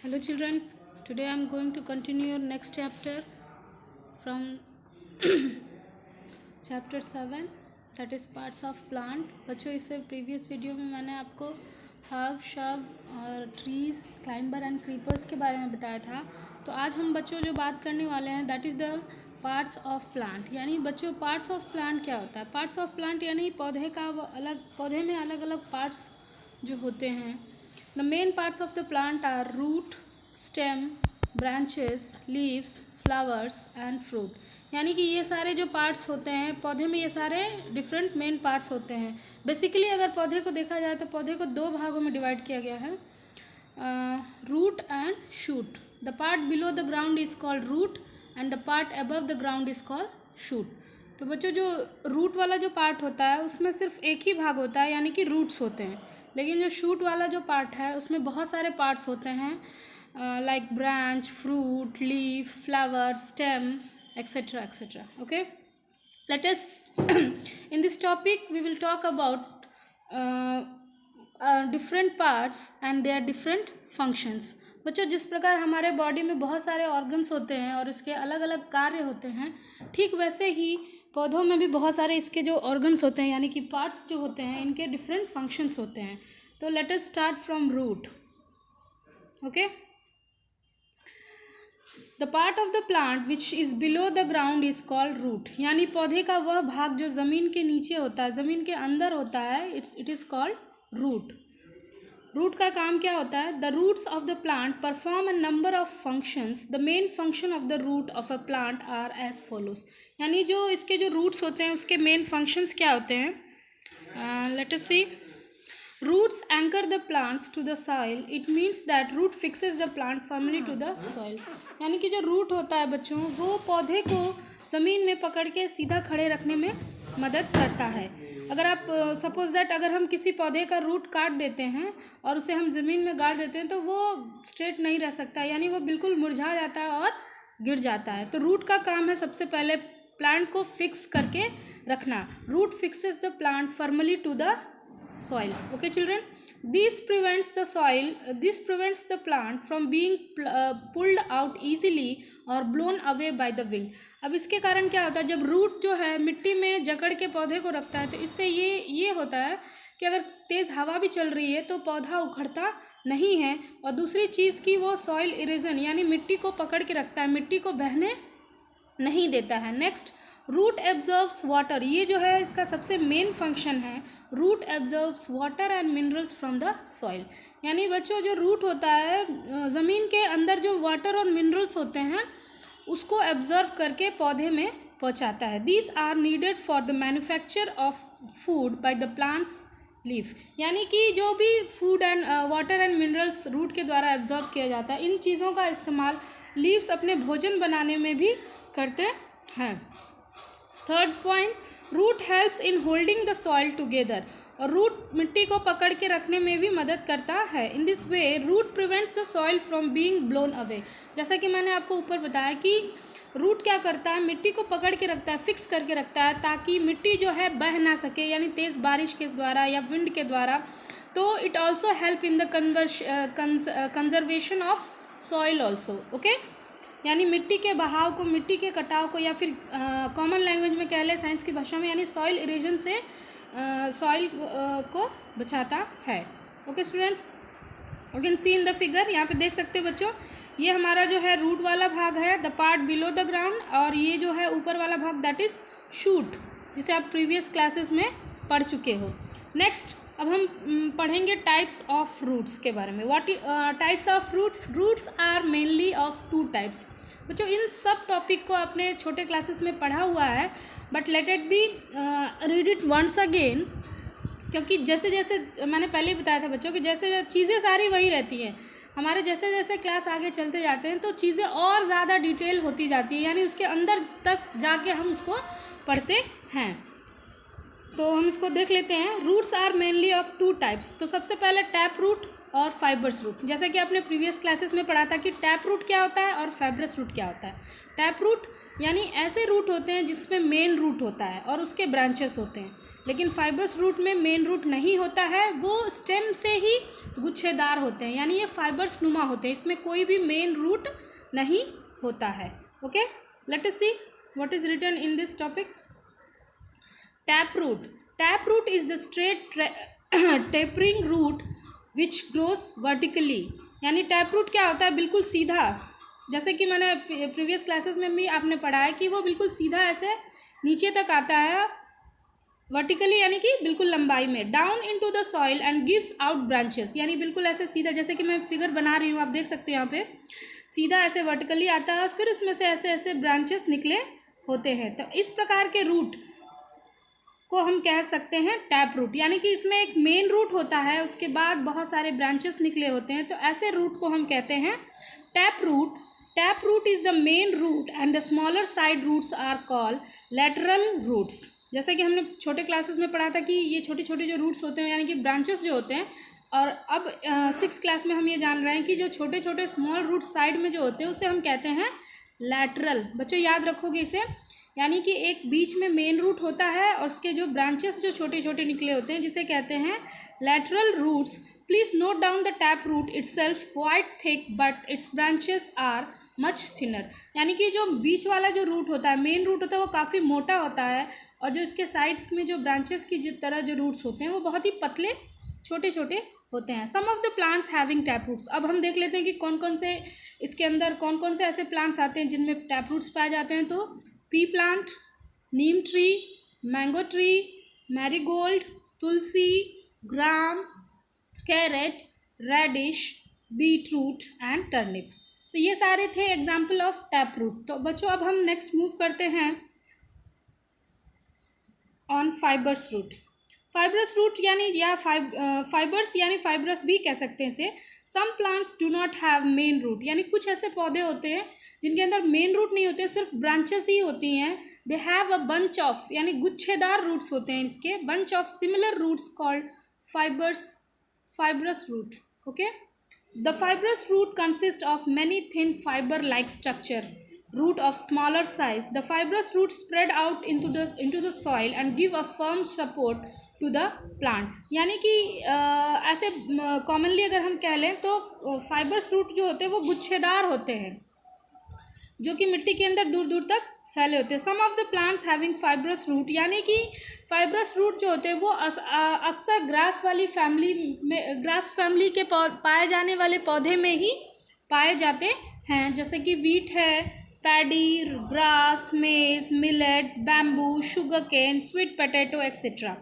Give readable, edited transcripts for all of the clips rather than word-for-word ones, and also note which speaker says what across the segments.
Speaker 1: Hello children, today I am going to continue your next chapter from chapter 7, that is parts of plant. बच्चों इससे previous video में मैंने आपको herb शब और trees climber and creepers के बारे में बताया था। तो आज हम बच्चों जो बात करने वाले हैं that is the parts of plant. यानी बच्चों पार्ट्स ऑफ प्लांट क्या होता है? पार्ट्स ऑफ प्लांट यानी पौधे में अलग अलग पार्ट्स जो होते हैं। The main parts of the plant are root, stem, branches, leaves, flowers and fruit। यानी कि ये सारे जो पार्ट्स होते हैं पौधे में, ये सारे डिफरेंट मेन पार्ट्स होते हैं। बेसिकली अगर पौधे को देखा जाए तो पौधे को दो भागों में डिवाइड किया गया है, root and shoot. The part below the ground is called root and the part above the ground is called shoot. तो बच्चों जो रूट वाला जो पार्ट होता है उसमें सिर्फ एक ही भाग होता है यानी कि रूट्स होते हैं, लेकिन जो शूट वाला जो पार्ट है उसमें बहुत सारे पार्ट्स होते हैं, like branch, fruit, leaf, flower, stem, etcetera etcetera. Okay, let us in this topic we will talk about different parts and their different functions. बच्चों जिस प्रकार हमारे बॉडी में बहुत सारे ऑर्गन्स होते हैं और इसके अलग अलग कार्य होते हैं, ठीक वैसे ही पौधों में भी बहुत सारे इसके जो ऑर्गन्स होते हैं यानी कि पार्ट्स जो होते हैं इनके डिफरेंट फंक्शंस होते हैं। तो let us start from root. Okay, the part of the plant which is below the ground is called root. यानी पौधे का वह भाग जो ज़मीन के नीचे होता है, ज़मीन के अंदर होता है, it is called root. Root का काम क्या होता है? The roots of the plant perform a number of functions. The main function of the root of a plant are as follows. यानी जो इसके जो रूट्स होते हैं उसके मेन फंक्शंस क्या होते हैं? Let us see. Roots anchor the plants to the soil. It means that root fixes the plant firmly to the soil. यानी कि जो रूट होता है बच्चों वो पौधे को ज़मीन में पकड़ के सीधा खड़े रखने में मदद करता है। अगर आप सपोज दैट अगर हम किसी पौधे का रूट काट देते हैं और उसे हम ज़मीन में गाड़ देते हैं तो वो स्ट्रेट नहीं रह सकता, यानी वो बिल्कुल मुरझा जाता है और गिर जाता है। तो रूट का काम है सबसे पहले प्लांट को फिक्स करके रखना। Root fixes the plant firmly to the soil। Okay children, this prevents the plant from being pulled out easily or blown away by the wind। अब इसके कारण क्या होता है, जब रूट जो है मिट्टी में जकड़ के पौधे को रखता है तो इससे ये होता है कि अगर तेज़ हवा भी चल रही है तो पौधा उखड़ता नहीं है। और दूसरी चीज़ की वो सॉइल इरोजन यानी मिट्टी को पकड़ के रखता है, मिट्टी को बहने नहीं देता है। Next, root absorbs water. ये जो है इसका सबसे मेन फंक्शन है, root absorbs water and minerals from the soil. यानी बच्चों जो रूट होता है ज़मीन के अंदर जो वाटर और मिनरल्स होते हैं उसको एब्जॉर्व करके पौधे में पहुंचाता है। These are needed for the manufacture of food by the plant's leaf. यानी कि जो भी food and water and minerals root के द्वारा एब्जॉर्व किया जाता है, इन चीज़ों का इस्तेमाल लीव्स अपने भोजन बनाने में भी करते हैं। Third point, root helps in holding the soil together. और रूट मिट्टी को पकड़ के रखने में भी मदद करता है। In this way root prevents the soil from being blown away. जैसा कि मैंने आपको ऊपर बताया कि रूट क्या करता है, मिट्टी को पकड़ के रखता है, फिक्स करके रखता है ताकि मिट्टी जो है बह ना सके, यानी तेज़ बारिश के द्वारा या विंड के द्वारा। तो it also help in the conservation of soil also. Okay, यानी मिट्टी के बहाव को, मिट्टी के कटाव को, या फिर कॉमन लैंग्वेज में कह लें साइंस की भाषा में, यानी सॉइल इरोजन से सॉइल को बचाता है। Okay students, you can see in the figure. यहाँ पे देख सकते हो बच्चों, ये हमारा जो है रूट वाला भाग है, the part below the ground, और ये जो है ऊपर वाला भाग दैट इज़ शूट, जिसे आप प्रीवियस क्लासेस में पढ़ चुके हो। नेक्स्ट, अब हम पढ़ेंगे टाइप्स ऑफ रूट्स के बारे में। What types of roots? Roots are mainly of two types. बच्चों इन सब टॉपिक को आपने छोटे क्लासेस में पढ़ा हुआ है, but let it be read it once again, क्योंकि जैसे जैसे मैंने पहले ही बताया था बच्चों कि जैसे चीज़ें सारी वही रहती हैं, हमारे जैसे जैसे क्लास आगे चलते जाते हैं तो चीज़ें और ज़्यादा डिटेल होती जाती है, यानी उसके अंदर तक जाके हम उसको पढ़ते हैं। तो हम इसको देख लेते हैं। Roots are mainly of two types. तो सबसे पहले टैप रूट और फाइबर्स रूट। जैसा कि आपने प्रीवियस क्लासेस में पढ़ा था कि टैप रूट क्या होता है और फाइबरस रूट क्या होता है। टैप रूट यानी ऐसे रूट होते हैं जिसमें मेन रूट होता है और उसके ब्रांचेस होते हैं। लेकिन फाइबर्स रूट में मेन रूट नहीं होता है, वो स्टेम से ही गुच्छेदार होते हैं, यानी ये फाइबर्स नुमा होते हैं, इसमें कोई भी मेन रूट नहीं होता है। Okay, let us see what is written in this topic. Tap root is the straight tapering root which grows vertically, यानी टैप रूट क्या होता है, बिल्कुल सीधा, जैसे कि मैंने प्रीवियस क्लासेस में भी आपने पढ़ा है कि वो बिल्कुल सीधा ऐसे नीचे तक आता है वर्टिकली, यानी कि बिल्कुल लंबाई में, down into the soil and gives out branches, यानी बिल्कुल ऐसे सीधा, जैसे कि मैं फिगर बना रही हूँ, आप देख सकते हैं यहाँ पे सीधा ऐसे वर्टिकली आता है और फिर इसमें से ऐसे ऐसे ब्रांचेस निकले होते हैं। तो इस प्रकार के रूट को हम कह सकते हैं टैप रूट, यानी कि इसमें एक मेन रूट होता है, उसके बाद बहुत सारे ब्रांचेस निकले होते हैं, तो ऐसे रूट को हम कहते हैं tap root. Tap root is the main root and the smaller side roots are called lateral roots. जैसे कि हमने छोटे क्लासेस में पढ़ा था कि ये छोटे छोटे जो रूट्स होते हैं, यानी कि ब्रांचेस जो होते हैं, और अब 6th क्लास में हम ये जान रहे हैं कि जो छोटे छोटे स्मॉल रूट साइड में जो होते हैं उसे हम कहते हैं लैटरल। बच्चों याद रखोगे इसे, यानी कि एक बीच में मेन रूट होता है और उसके जो ब्रांचेस जो छोटे छोटे निकले होते हैं जिसे कहते हैं lateral roots. Please note down the tap root itself quite thick but its branches are much thinner, यानी कि जो बीच वाला जो रूट होता है, मेन रूट होता है, वो काफ़ी मोटा होता है, और जो इसके साइड्स में जो ब्रांचेस की जिस तरह जो रूट्स होते हैं वो बहुत ही पतले छोटे छोटे होते हैं। Some of the plants having tap roots, अब हम देख लेते हैं कि कौन कौन से इसके अंदर कौन कौन से ऐसे प्लांट्स आते हैं जिनमें टैप रूट्स पाए जाते हैं। तो pea plant, neem tree, mango tree, marigold, tulsi, gram, carrot, radish, beet root and turnip. तो ये सारे थे एग्जाम्पल ऑफ टैप रूट। तो बच्चों अब हम नेक्स्ट मूव करते हैं on fibrous root. Fibrous root यानी या फाइबर्स यानी फाइबरस भी कह सकते हैं इसे। Some plants do not have main root, यानी कुछ ऐसे पौधे होते हैं जिनके अंदर मेन रूट नहीं होते, सिर्फ ब्रांचेस ही होती हैं। They have a bunch of, यानी गुच्छेदार रूट्स होते हैं इसके, bunch of similar roots called fibrous root. Okay, the fibrous root consists of many thin fiber like structure root of smaller size. The fibrous root spread out into the soil and give a firm support to the plant, यानी कि ऐसे commonly अगर हम कह लें तो fibrous root जो होते हैं वो गुच्छेदार होते हैं जो कि मिट्टी के अंदर दूर दूर तक फैले होते हैं। Some of the plants having fibrous root, यानी कि फाइबरस रूट जो होते हैं वो अक्सर ग्रास वाली फैमिली में, ग्रास फैमिली के पाए जाने वाले पौधे में ही पाए जाते हैं, जैसे कि वीट है, paddy, grass, maize, millet, bamboo, sugar cane, sweet potato etcetera.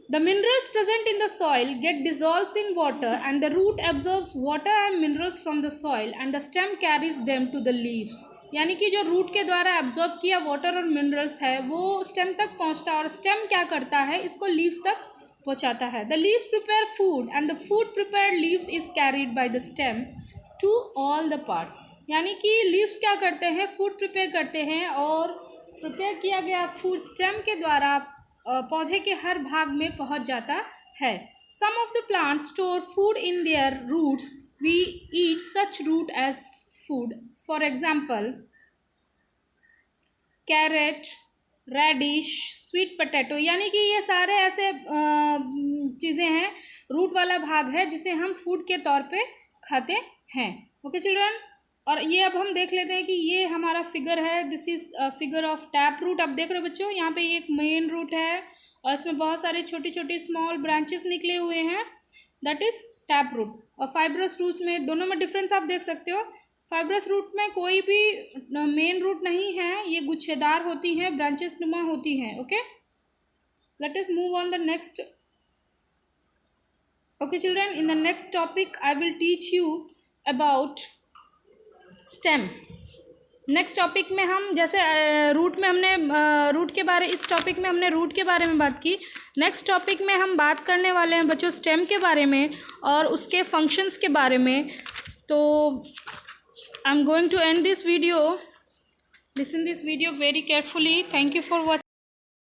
Speaker 1: The minerals present in the soil get dissolved in water and the root absorbs water and minerals from the soil and the stem carries them to the leaves. यानी कि जो root के द्वारा absorb किया water और minerals है वो stem तक पहुंचता है और स्टेम क्या करता है, इसको लीव्स तक पहुंचाता है। The leaves prepare food and the food prepared leaves is carried by the stem to all the parts, यानी कि लीव्स क्या करते हैं, फूड प्रिपेयर करते हैं और प्रिपेयर किया गया फूड स्टेम के द्वारा पौधे के हर भाग में पहुंच जाता है। Some of the plant store food in their roots, we eat such root as food. For example carrot, radish, sweet potato, यानी कि ये सारे ऐसे चीज़ें हैं, रूट वाला भाग है जिसे हम फूड के तौर पे खाते हैं। ओके चिल्ड्रन, और ये अब हम देख लेते हैं कि ये हमारा फिगर है, this is figure of tap root. अब देख रहे हो बच्चों, यहाँ पे एक मेन रूट है और इसमें बहुत सारे छोटे छोटे स्मॉल ब्रांचेस निकले हुए हैं, दैट इज टैप रूट। और फाइब्रस रूट में दोनों में डिफरेंस आप देख सकते हो। फाइब्रस रूट में कोई भी मेन रूट नहीं है, ये गुच्छेदार होती हैं, ब्रांचेस नुमा होती हैं। Okay, let us move on the next. Okay children, in the next topic I will teach you about stem. Next topic में हम जैसे रूट में हमने रूट के बारे, इस टॉपिक में हमने रूट के बारे में बात की। नेक्स्ट टॉपिक में हम बात करने वाले हैं बच्चों स्टेम के बारे में और उसके फंक्शंस के बारे में। तो I am going to end this video, listen this video very carefully. Thank you for watching.